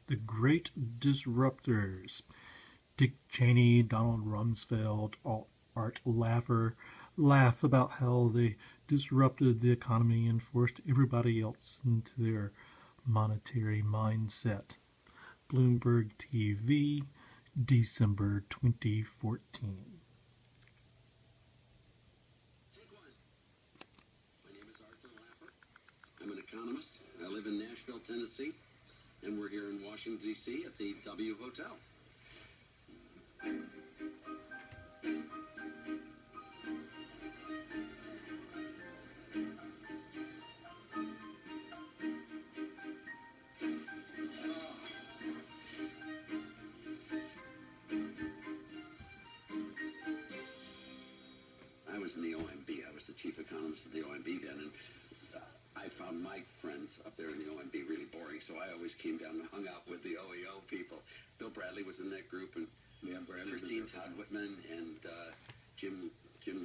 The Great Disruptors. Dick Cheney, Donald Rumsfeld, Art Laffer laugh about how they disrupted the economy and forced everybody else into their monetary mindset. Bloomberg TV, December 2014. Take one. My name is Arthur Laffer. I'm an economist. I live in Nashville, Tennessee, and we're here in Washington, D.C. at the W Hotel. I was in the OMB. I was the chief economist of the OMB then, and I found my friends up there in the OMB really boring, so I always came down and hung out with the OEO people. Bill Bradley was in that group, and Christine Todd Whitman and Jim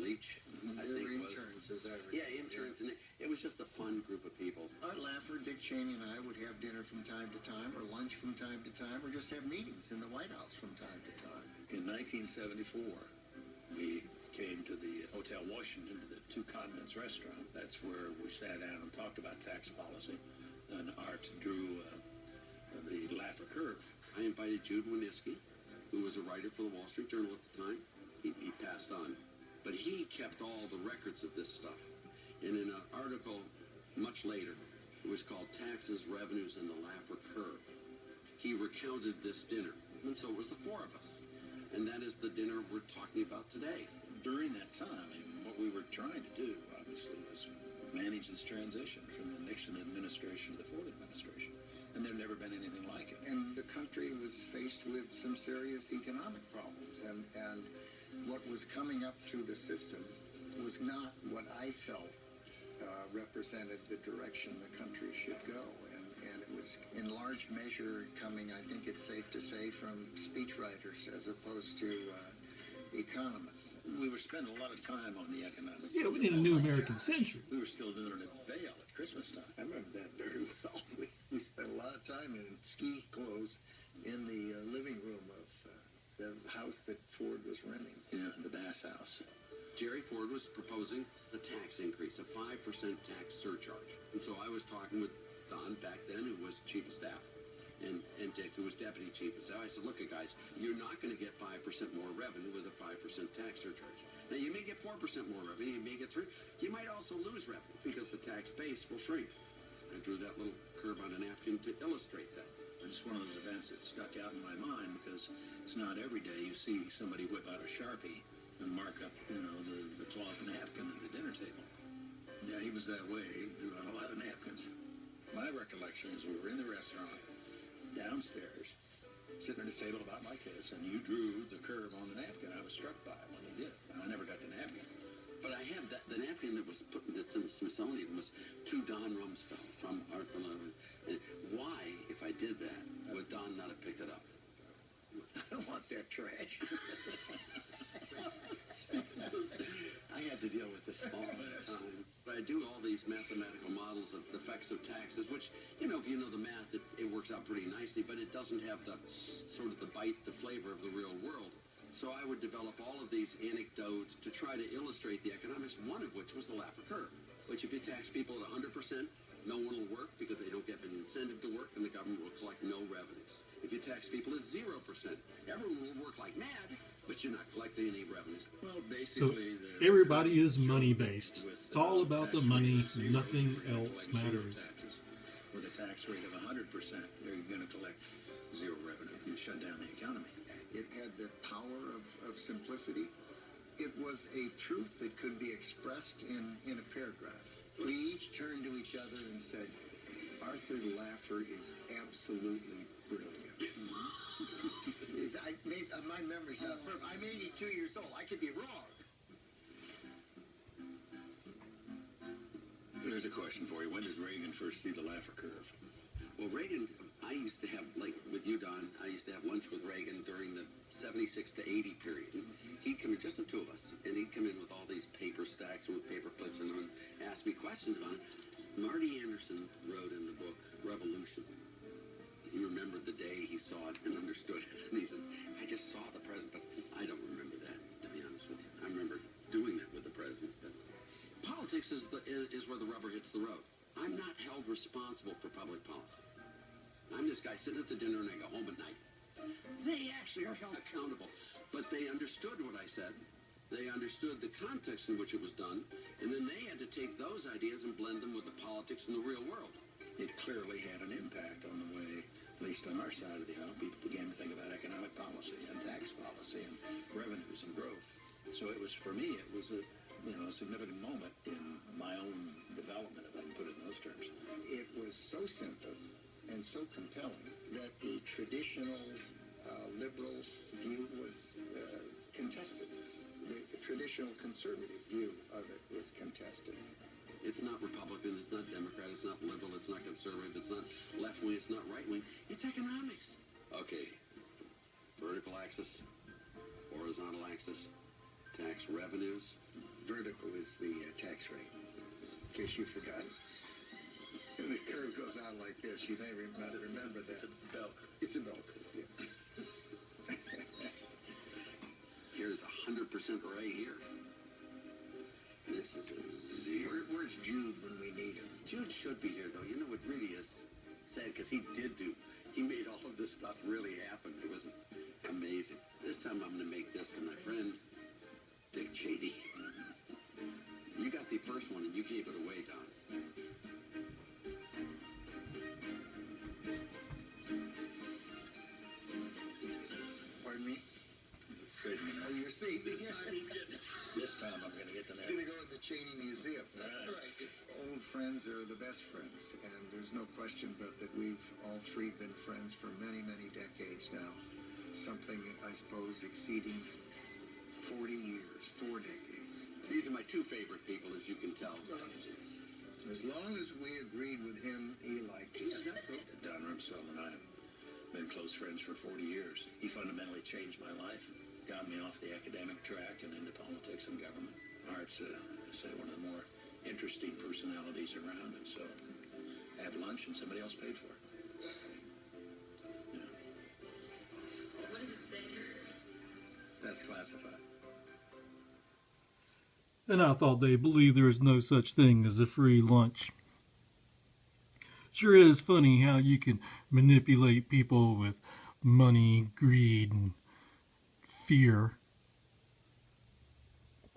Leach, I think interns, is that right? Yeah, interns, and it was just a fun group of people. Art Laffer, Dick Cheney, and I would have dinner from time to time, or lunch from time to time, or just have meetings in the White House from time to time. In 1974, we came to the Hotel Washington, to the Two Continents restaurant. That's where we sat down and talked about tax policy, and Art drew the Laffer curve. I invited Jude Winniski, who was a writer for the Wall Street Journal at the time. He passed on. But he kept all the records of this stuff. And in an article much later, it was called Taxes, Revenues, and the Laffer Curve, he recounted this dinner. And so it was the four of us. And that is the dinner we're talking about today. During that time, what we were trying to do, obviously, was manage this transition from the Nixon administration to the Ford administration. And there'd never been anything like it. And the country was faced with some serious economic problems, and what was coming up through the system was not what I felt represented the direction the country should go. And it was in large measure coming, I think it's safe to say, from speechwriters as opposed to economists. We were spending a lot of time on the economic. Yeah, we need a new American century. We were still doing it at Vail at Christmas time. I remember that very well. We spent a lot of time in ski clothes in the living room of the house that Ford was renting. Yeah, the Bass House. Jerry Ford was proposing a tax increase, a 5% tax surcharge. And so I was talking with Don back then, who was chief of staff, and Dick, who was deputy chief of staff. I said, look, guys, you're not going to get 5% more revenue with a 5% tax surcharge. Now, you may get 4% more revenue, you may get 3%. You might also lose revenue because the tax base will shrink. I drew that little curve on a napkin to illustrate that. It's one of those events that stuck out in my mind because it's not every day you see somebody whip out a Sharpie and mark up, the cloth napkin at the dinner table. Yeah, he was that way. He drew on a lot of napkins. My recollection is we were in the restaurant downstairs, sitting at a table about like this, and you drew the curve on the napkin. I was struck by it when you did. I never got the napkin. But I have the napkin that was that's in the Smithsonian was to Don Rumsfeld from Arthur Laffer. And why, if I did that, would Don not have picked it up? I don't want that trash. I had to deal with this all the time. But I do all these mathematical models of the effects of taxes, which, if you know the math, it works out pretty nicely, but it doesn't have the sort of the bite, the flavor of the real world. So I would develop all of these anecdotes to try to illustrate the economics, one of which was the Laffer curve, which if you tax people at 100%, no one will work because they don't get an incentive to work, and the government will collect no revenues. If you tax people at 0%, everyone will work like mad, but you're not collecting any revenues. Well, So basically, everybody is money-based. It's all about the money. Nothing else matters. With a tax rate of 100%, they're going to collect zero revenue and shut down the economy. It had the power of simplicity. It was a truth that could be expressed in a paragraph. We each turned to each other and said, Arthur Laffer is absolutely brilliant. My memory's not perfect. I'm 82 years old. I could be wrong. There's a question for you. When did Reagan first see the Laffer curve? Well, Reagan, I used to have, like with you, Don, I used to have lunch with Reagan during the 76 to 80 period. He'd come in, just the two of us, and he'd come in with all these paper stacks and with paper clips and ask me questions about it. Marty Anderson wrote in the book Revolution. He remembered the day understood it. And he said, I just saw the president, but I don't remember that, to be honest with you. I remember doing that with the president. But politics is where the rubber hits the road. I'm not held responsible for public policy. I'm this guy sitting at the dinner and I go home at night. They actually are held accountable. But they understood what I said. They understood the context in which it was done, and then they had to take those ideas and blend them with the politics in the real world. It clearly had an impact on the way, at least on our side of the aisle, people began to think about economic policy and tax policy and revenues and growth. So it was, for me, it was a significant moment in my own development, if I can put it in those terms. It was so simple and so compelling that the traditional liberal view was contested. The traditional conservative view of it was contested. It's not Republican, it's not Democrat, it's not liberal, it's not conservative, it's not left-wing, it's not right-wing. It's economics. Okay, vertical axis, horizontal axis, tax revenues. Vertical is the tax rate, in case you forgot. And the curve goes out like this. You may not remember that. It's a bell curve. It's a bell curve, yeah. Here's 100% right here. This is a zero. Where's Jude when we need him? Jude should be here, though. You know, it really is sad, because he made all of this stuff really happen. It was amazing. This time I'm going to make this to my friend, Dick Cheney. You got the first one, and you gave it away, Don. Pardon me? Oh, you're seeing This time I'm going to get the It's next. going to go to the Cheney Museum. That's right. Old friends are the best friends, and there's no question but that we've all three been friends for many, many decades now. Something, I suppose, exceeding 40 years, 4 decades. These are my two favorite people, as you can tell. As long as we agreed with him, he liked us. Don Rumsfeld and I have been close friends for 40 years. He fundamentally changed my life, got me off the academic track and into politics and government. Art's, say, one of the more interesting personalities around, and so have lunch and somebody else paid for it. Yeah. What does it say? That's classified. And I thought they believed there is no such thing as a free lunch. Sure is funny how you can manipulate people with money, greed, and fear.